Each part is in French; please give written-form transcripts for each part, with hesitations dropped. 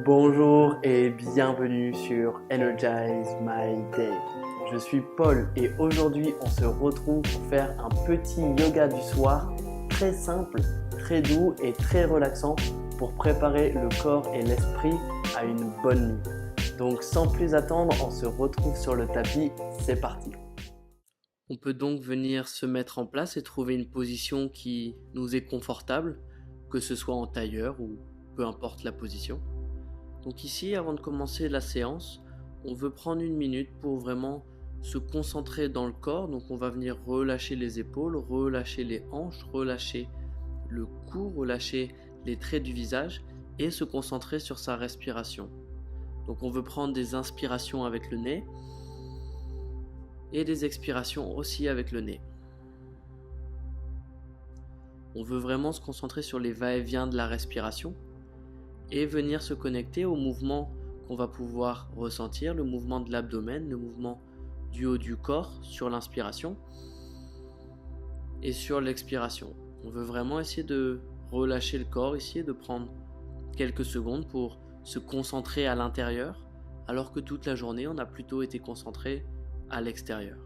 Bonjour et bienvenue sur Energize My Day. Je suis Paul et aujourd'hui on se retrouve pour faire un petit yoga du soir très simple, très doux et très relaxant pour préparer le corps et l'esprit à une bonne nuit. Donc sans plus attendre, on se retrouve sur le tapis, c'est parti. On peut donc venir se mettre en place et trouver une position qui nous est confortable, que ce soit en tailleur ou peu importe la position. Donc ici, avant de commencer la séance, on veut prendre une minute pour vraiment se concentrer dans le corps. Donc on va venir relâcher les épaules, relâcher les hanches, relâcher le cou, relâcher les traits du visage et se concentrer sur sa respiration. Donc on veut prendre des inspirations avec le nez et des expirations aussi avec le nez. On veut vraiment se concentrer sur les va-et-vient de la respiration et venir se connecter au mouvement qu'on va pouvoir ressentir, le mouvement de l'abdomen, le mouvement du haut du corps sur l'inspiration et sur l'expiration. On veut vraiment essayer de relâcher le corps ici et de prendre quelques secondes pour se concentrer à l'intérieur, alors que toute la journée on a plutôt été concentré à l'extérieur.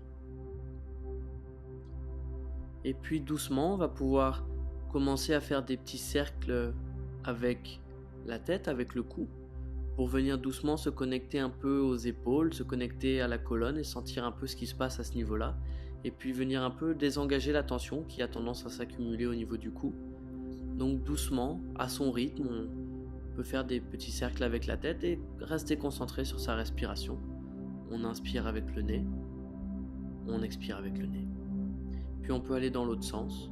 Et puis doucement on va pouvoir commencer à faire des petits cercles avec la tête, avec le cou, pour venir doucement se connecter un peu aux épaules, se connecter à la colonne et sentir un peu ce qui se passe à ce niveau-là, et puis venir un peu désengager la tension qui a tendance à s'accumuler au niveau du cou. Donc doucement, à son rythme, on peut faire des petits cercles avec la tête et rester concentré sur sa respiration. On inspire avec le nez, on expire avec le nez. Puis on peut aller dans l'autre sens.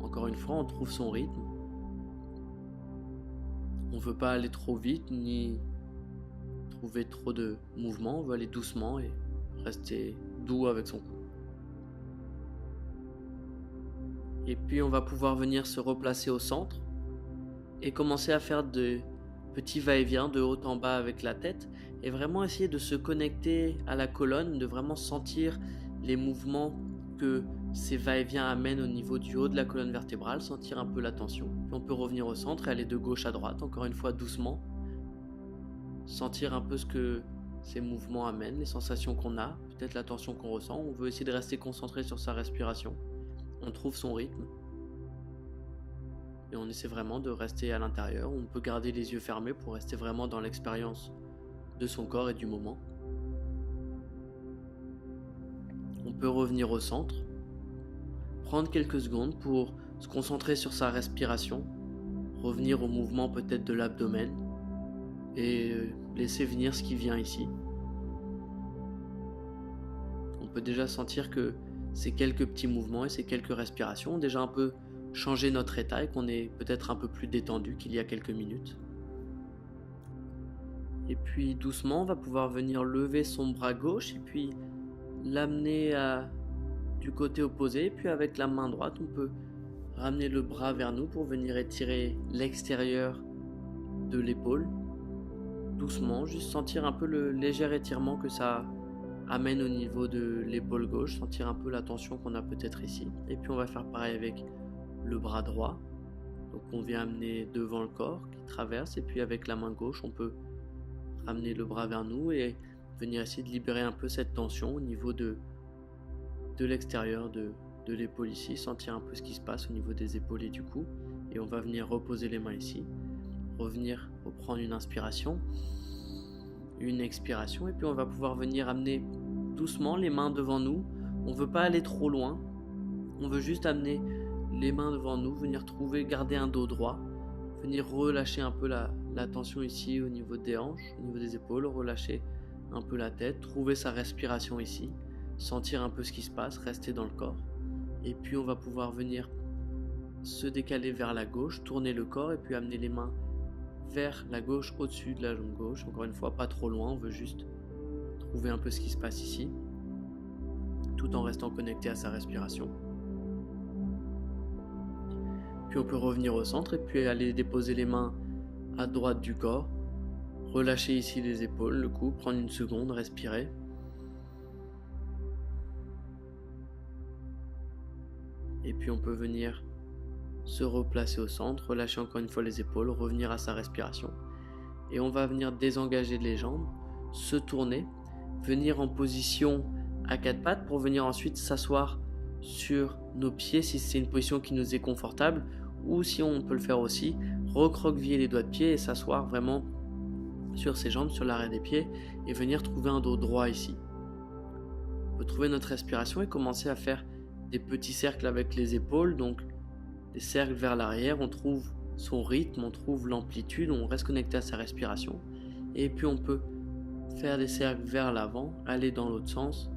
Encore une fois, on trouve son rythme. On ne veut pas aller trop vite ni trouver trop de mouvement, on veut aller doucement et rester doux avec son cou. Et puis on va pouvoir venir se replacer au centre et commencer à faire de petits va-et-vient de haut en bas avec la tête et vraiment essayer de se connecter à la colonne, de vraiment sentir les mouvements que ces va-et-vient amènent au niveau du haut de la colonne vertébrale, sentir un peu la tension. Puis on peut revenir au centre et aller de gauche à droite, encore une fois doucement. Sentir un peu ce que ces mouvements amènent, les sensations qu'on a, peut-être la tension qu'on ressent. On veut essayer de rester concentré sur sa respiration. On trouve son rythme. Et on essaie vraiment de rester à l'intérieur. On peut garder les yeux fermés pour rester vraiment dans l'expérience de son corps et du moment. On peut revenir au centre, prendre quelques secondes pour se concentrer sur sa respiration, revenir au mouvement peut-être de l'abdomen et laisser venir ce qui vient ici. On peut déjà sentir que ces quelques petits mouvements et ces quelques respirations ont déjà un peu changé notre état et qu'on est peut-être un peu plus détendu qu'il y a quelques minutes. Et puis doucement, on va pouvoir venir lever son bras gauche et puis l'amener du côté opposé. Et puis avec la main droite, on peut ramener le bras vers nous pour venir étirer l'extérieur de l'épaule. Doucement, juste sentir un peu le léger étirement que ça amène au niveau de l'épaule gauche, sentir un peu la tension qu'on a peut-être ici. Et puis on va faire pareil avec le bras droit. Donc on vient amener devant le corps qui traverse et puis avec la main gauche on peut ramener le bras vers nous et venir essayer de libérer un peu cette tension au niveau de l'extérieur de l'épaule ici, sentir un peu ce qui se passe au niveau des épaules et du cou. Et on va venir reposer les mains ici, revenir reprendre une inspiration, une expiration et puis on va pouvoir venir amener doucement les mains devant nous. On ne veut pas aller trop loin, on veut juste amener les mains devant nous, venir garder un dos droit, venir relâcher un peu la tension ici au niveau des hanches, au niveau des épaules, relâcher un peu la tête, trouver sa respiration ici, sentir un peu ce qui se passe, rester dans le corps. Et puis on va pouvoir venir se décaler vers la gauche, tourner le corps et puis amener les mains vers la gauche au-dessus de la jambe gauche. Encore une fois, pas trop loin, on veut juste trouver un peu ce qui se passe ici, tout en restant connecté à sa respiration. Puis on peut revenir au centre et puis aller déposer les mains à droite du corps, relâcher ici les épaules, le cou, prendre une seconde, respirer. Et puis on peut venir se replacer au centre, relâcher encore une fois les épaules, revenir à sa respiration. et on va venir désengager les jambes, se tourner, venir en position à quatre pattes pour venir ensuite s'asseoir sur nos pieds si c'est une position qui nous est confortable, ou si on peut le faire aussi, recroqueviller les doigts de pied et s'asseoir vraiment sur ses jambes, sur l'arrêt des pieds, et venir trouver un dos droit ici. On peut trouver notre respiration et commencer à faire des petits cercles avec les épaules, donc des cercles vers l'arrière, on trouve son rythme, on trouve l'amplitude, on reste connecté à sa respiration, et puis on peut faire des cercles vers l'avant, aller dans l'autre sens,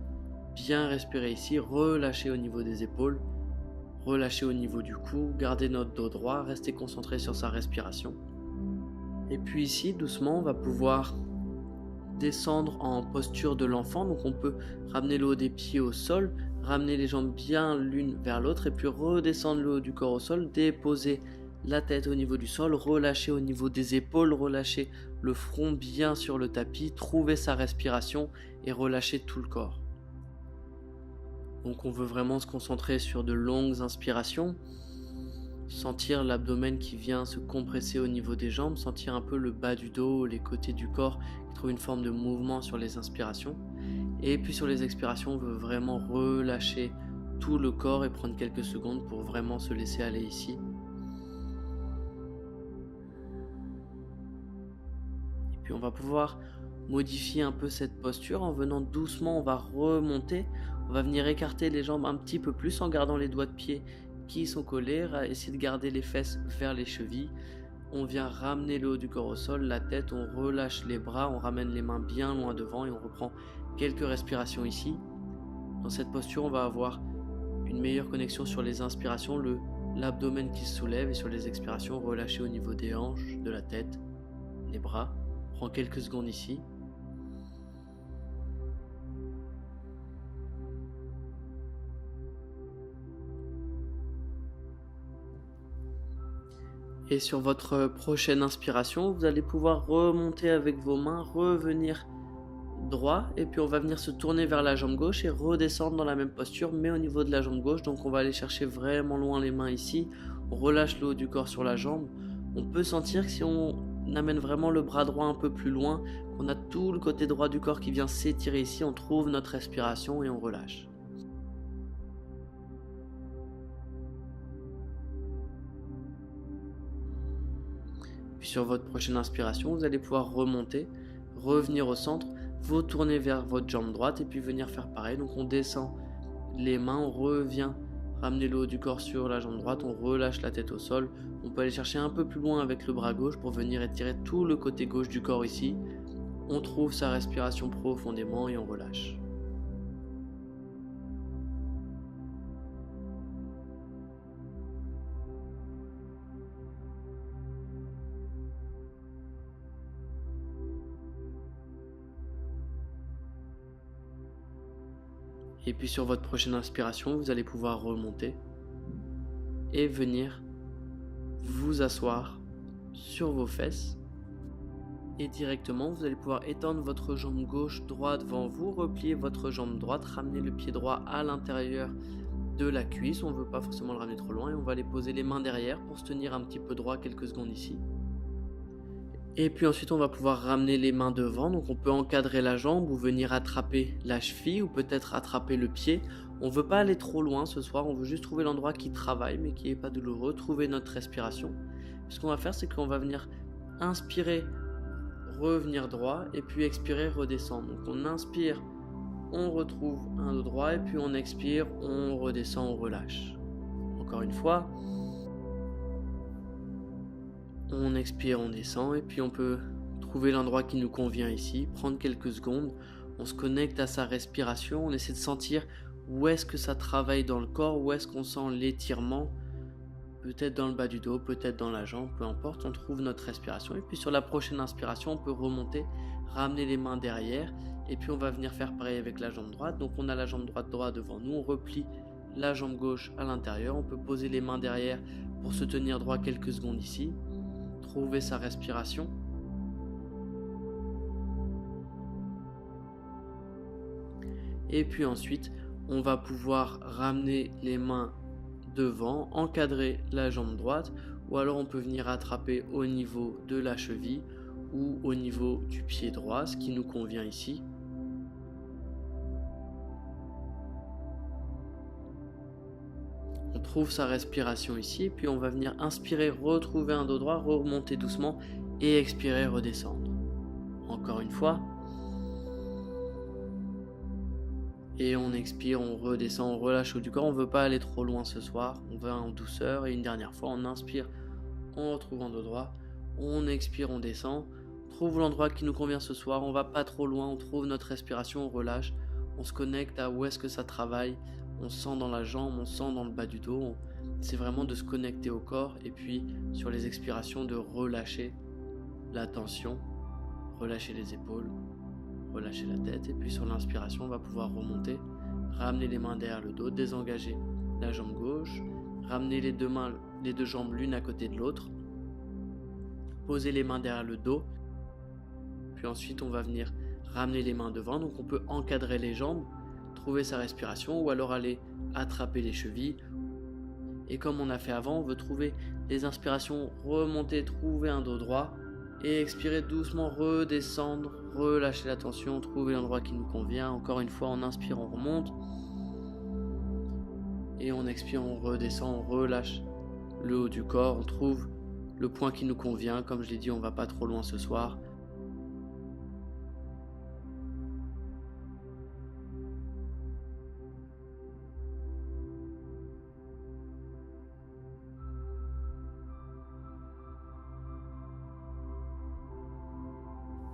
bien respirer ici, relâcher au niveau des épaules, relâcher au niveau du cou, garder notre dos droit, rester concentré sur sa respiration. Et puis ici, doucement, on va pouvoir descendre en posture de l'enfant, donc on peut ramener le haut des pieds au sol, ramener les jambes bien l'une vers l'autre, et puis redescendre le haut du corps au sol, déposer la tête au niveau du sol, relâcher au niveau des épaules, relâcher le front bien sur le tapis, trouver sa respiration et relâcher tout le corps. Donc on veut vraiment se concentrer sur de longues inspirations, sentir l'abdomen qui vient se compresser au niveau des jambes, sentir un peu le bas du dos, les côtés du corps qui trouvent une forme de mouvement sur les inspirations. Et puis sur les expirations, on veut vraiment relâcher tout le corps et prendre quelques secondes pour vraiment se laisser aller ici. Et puis on va pouvoir modifier un peu cette posture en venant doucement, on va remonter, on va venir écarter les jambes un petit peu plus en gardant les doigts de pied qui sont collés, essayer de garder les fesses vers les chevilles. On vient ramener le haut du corps au sol, la tête, on relâche les bras, on ramène les mains bien loin devant et on reprend quelques respirations ici. Dans cette posture, on va avoir une meilleure connexion sur les inspirations, l'abdomen qui se soulève, et sur les expirations, relâcher au niveau des hanches, de la tête, les bras. On prend quelques secondes ici. Et sur votre prochaine inspiration, vous allez pouvoir remonter avec vos mains, revenir droit, et puis on va venir se tourner vers la jambe gauche et redescendre dans la même posture, mais au niveau de la jambe gauche. Donc on va aller chercher vraiment loin les mains ici, on relâche le haut du corps sur la jambe. On peut sentir que si on amène vraiment le bras droit un peu plus loin, qu'on a tout le côté droit du corps qui vient s'étirer ici, on trouve notre respiration et on relâche. Puis sur votre prochaine inspiration, vous allez pouvoir remonter, revenir au centre, vous tourner vers votre jambe droite et puis venir faire pareil. Donc on descend les mains, on revient ramener le haut du corps sur la jambe droite, on relâche la tête au sol. On peut aller chercher un peu plus loin avec le bras gauche pour venir étirer tout le côté gauche du corps ici. On trouve sa respiration profondément et on relâche. Et puis sur votre prochaine inspiration, vous allez pouvoir remonter et venir vous asseoir sur vos fesses. Et directement, vous allez pouvoir étendre votre jambe gauche droite devant vous, replier votre jambe droite, ramener le pied droit à l'intérieur de la cuisse. On ne veut pas forcément le ramener trop loin et on va aller poser les mains derrière pour se tenir un petit peu droit quelques secondes ici. Et puis ensuite on va pouvoir ramener les mains devant, donc on peut encadrer la jambe ou venir attraper la cheville ou peut-être attraper le pied. On ne veut pas aller trop loin ce soir, on veut juste trouver l'endroit qui travaille mais qui n'est pas douloureux, trouver notre respiration. Ce qu'on va faire, c'est qu'on va venir inspirer, revenir droit et puis expirer, redescendre. Donc on inspire, on retrouve un dos droit et puis on expire, on redescend, on relâche. Encore une fois. On expire, on descend et puis on peut trouver l'endroit qui nous convient ici, prendre quelques secondes, on se connecte à sa respiration, on essaie de sentir où est-ce que ça travaille dans le corps, où est-ce qu'on sent l'étirement, peut-être dans le bas du dos, peut-être dans la jambe, peu importe, on trouve notre respiration et puis sur la prochaine inspiration, on peut remonter, ramener les mains derrière et puis on va venir faire pareil avec la jambe droite. Donc on a la jambe droite devant nous, on replie la jambe gauche à l'intérieur, on peut poser les mains derrière pour se tenir droit quelques secondes ici. Trouver sa respiration. Et puis ensuite, on va pouvoir ramener les mains devant, encadrer la jambe droite, ou alors on peut venir attraper au niveau de la cheville, ou au niveau du pied droit, ce qui nous convient ici. On trouve sa respiration ici, et puis on va venir inspirer, retrouver un dos droit, remonter doucement, et expirer, redescendre. Encore une fois. Et on expire, on redescend, on relâche le haut du corps. On ne veut pas aller trop loin ce soir, on va en douceur. Et une dernière fois, on inspire, on retrouve un dos droit, on expire, on descend. On trouve l'endroit qui nous convient ce soir, on va pas trop loin, on trouve notre respiration, on relâche. On se connecte à où est-ce que ça travaille. On sent dans la jambe, on sent dans le bas du dos. C'est vraiment de se connecter au corps. Et puis sur les expirations, de relâcher la tension, relâcher les épaules, relâcher la tête. Et puis sur l'inspiration, on va pouvoir remonter, ramener les mains derrière le dos, désengager la jambe gauche, ramener les deux jambes l'une à côté de l'autre, poser les mains derrière le dos. Puis ensuite, on va venir ramener les mains devant. Donc on peut encadrer les jambes, trouver sa respiration, ou alors aller attraper les chevilles. Et comme on a fait avant, on veut trouver les inspirations, remonter, trouver un dos droit, et expirer doucement, redescendre, relâcher la tension, trouver l'endroit qui nous convient. Encore une fois, on inspire, on remonte, et on expire, on redescend, on relâche le haut du corps, on trouve le point qui nous convient. Comme je l'ai dit, on va pas trop loin ce soir.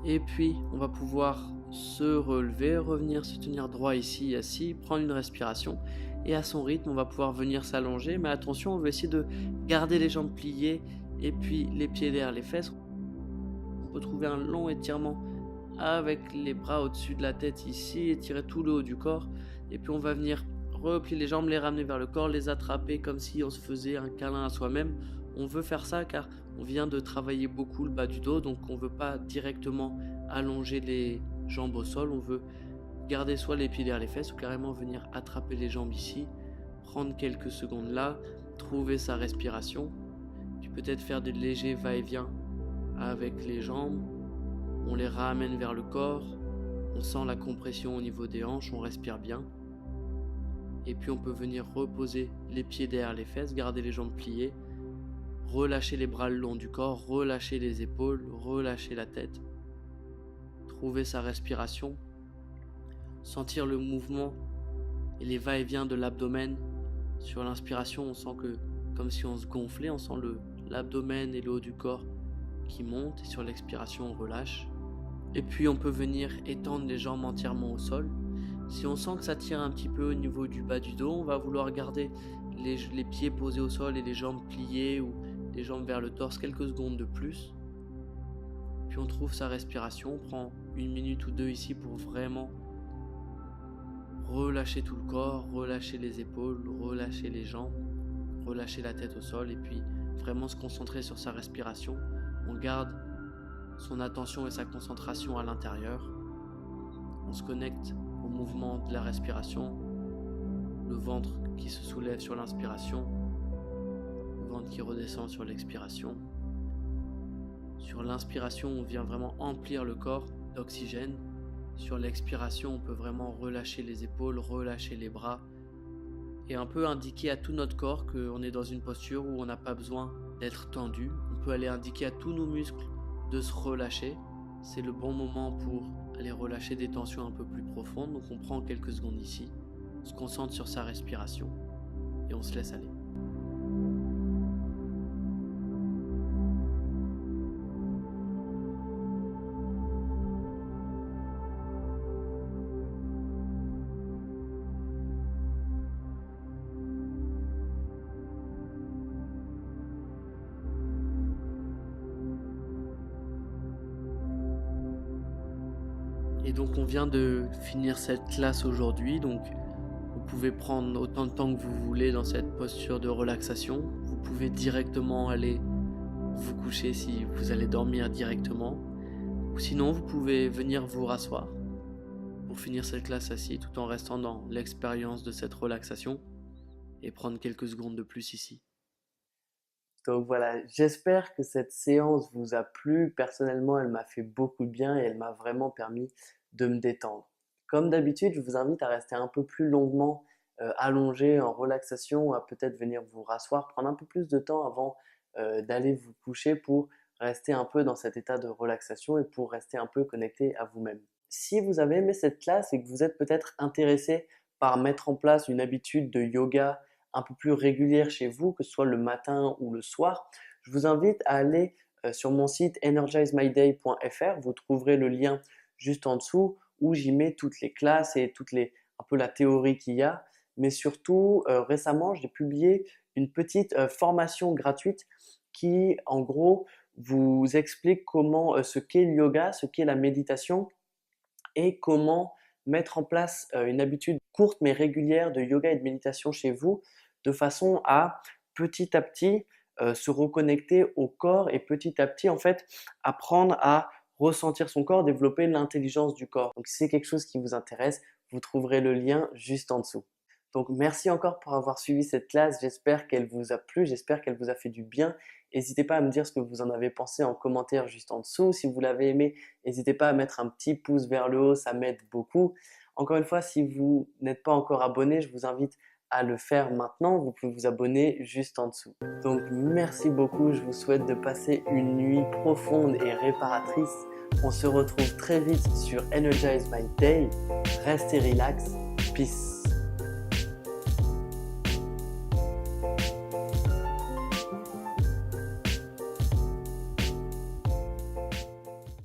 Et puis, on va pouvoir se relever, revenir se tenir droit ici, assis, prendre une respiration. Et à son rythme, on va pouvoir venir s'allonger. Mais attention, on veut essayer de garder les jambes pliées et puis les pieds derrière les fesses. On peut trouver un long étirement avec les bras au-dessus de la tête ici, étirer tout le haut du corps. Et puis on va venir replier les jambes, les ramener vers le corps, les attraper comme si on se faisait un câlin à soi-même. On veut faire ça car on vient de travailler beaucoup le bas du dos, donc on ne veut pas directement allonger les jambes au sol. On veut garder soit les pieds derrière les fesses ou carrément venir attraper les jambes ici, prendre quelques secondes là, trouver sa respiration, puis peut-être faire des légers va-et-vient avec les jambes. On les ramène vers le corps, on sent la compression au niveau des hanches, on respire bien. Et puis on peut venir reposer les pieds derrière les fesses, garder les jambes pliées, relâcher les bras le long du corps, relâcher les épaules, relâcher la tête. Trouver sa respiration, sentir le mouvement et les va-et-vient de l'abdomen. Sur l'inspiration, on sent que comme si on se gonflait, on sent l'abdomen et le haut du corps qui montent, et sur l'expiration, on relâche. Et puis on peut venir étendre les jambes entièrement au sol. Si on sent que ça tire un petit peu au niveau du bas du dos, on va vouloir garder les pieds posés au sol et les jambes pliées ou les jambes vers le torse quelques secondes de plus. Puis on trouve sa respiration, on prend 1 minute ou 2 ici pour vraiment relâcher tout le corps, relâcher les épaules, relâcher les jambes, relâcher la tête au sol, et puis vraiment se concentrer sur sa respiration. On garde son attention et sa concentration à l'intérieur. On se connecte au mouvement de la respiration, le ventre qui se soulève sur l'inspiration, le ventre qui redescend sur l'expiration. Sur l'inspiration, on vient vraiment emplir le corps d'oxygène. Sur l'expiration, on peut vraiment relâcher les épaules, relâcher les bras et un peu indiquer à tout notre corps qu'on est dans une posture où on n'a pas besoin d'être tendu. On peut aller indiquer à tous nos muscles de se relâcher. C'est le bon moment pour aller relâcher des tensions un peu plus profondes. Donc on prend quelques secondes ici, on se concentre sur sa respiration et on se laisse aller. Et donc on vient de finir cette classe aujourd'hui, donc vous pouvez prendre autant de temps que vous voulez dans cette posture de relaxation. Vous pouvez directement aller vous coucher si vous allez dormir directement, ou sinon vous pouvez venir vous rasseoir pour finir cette classe assis tout en restant dans l'expérience de cette relaxation et prendre quelques secondes de plus ici. Donc voilà, j'espère que cette séance vous a plu. Personnellement, elle m'a fait beaucoup de bien et elle m'a vraiment permis de me détendre. Comme d'habitude, je vous invite à rester un peu plus longuement allongé en relaxation, à peut-être venir vous rasseoir, prendre un peu plus de temps avant d'aller vous coucher pour rester un peu dans cet état de relaxation et pour rester un peu connecté à vous-même. Si vous avez aimé cette classe et que vous êtes peut-être intéressé par mettre en place une habitude de yoga un peu plus régulière chez vous, que ce soit le matin ou le soir, je vous invite à aller sur mon site energizemyday.fr. Vous trouverez le lien juste en dessous où j'y mets toutes les classes et un peu la théorie qu'il y a. Mais surtout, récemment, j'ai publié une petite formation gratuite qui, en gros, vous explique ce qu'est le yoga, ce qu'est la méditation et comment mettre en place une habitude courte mais régulière de yoga et de méditation chez vous de façon à petit à petit se reconnecter au corps et petit à petit en fait apprendre à ressentir son corps, développer l'intelligence du corps. Donc si c'est quelque chose qui vous intéresse, vous trouverez le lien juste en dessous. Donc merci encore pour avoir suivi cette classe, j'espère qu'elle vous a plu, j'espère qu'elle vous a fait du bien. N'hésitez pas à me dire ce que vous en avez pensé en commentaire juste en dessous. Si vous l'avez aimé, n'hésitez pas à mettre un petit pouce vers le haut, ça m'aide beaucoup. Encore une fois, si vous n'êtes pas encore abonné, je vous invite à le faire maintenant. Vous pouvez vous abonner juste en dessous. Donc merci beaucoup, je vous souhaite de passer une nuit profonde et réparatrice. On se retrouve très vite sur Energize My Day. Restez relax. Peace.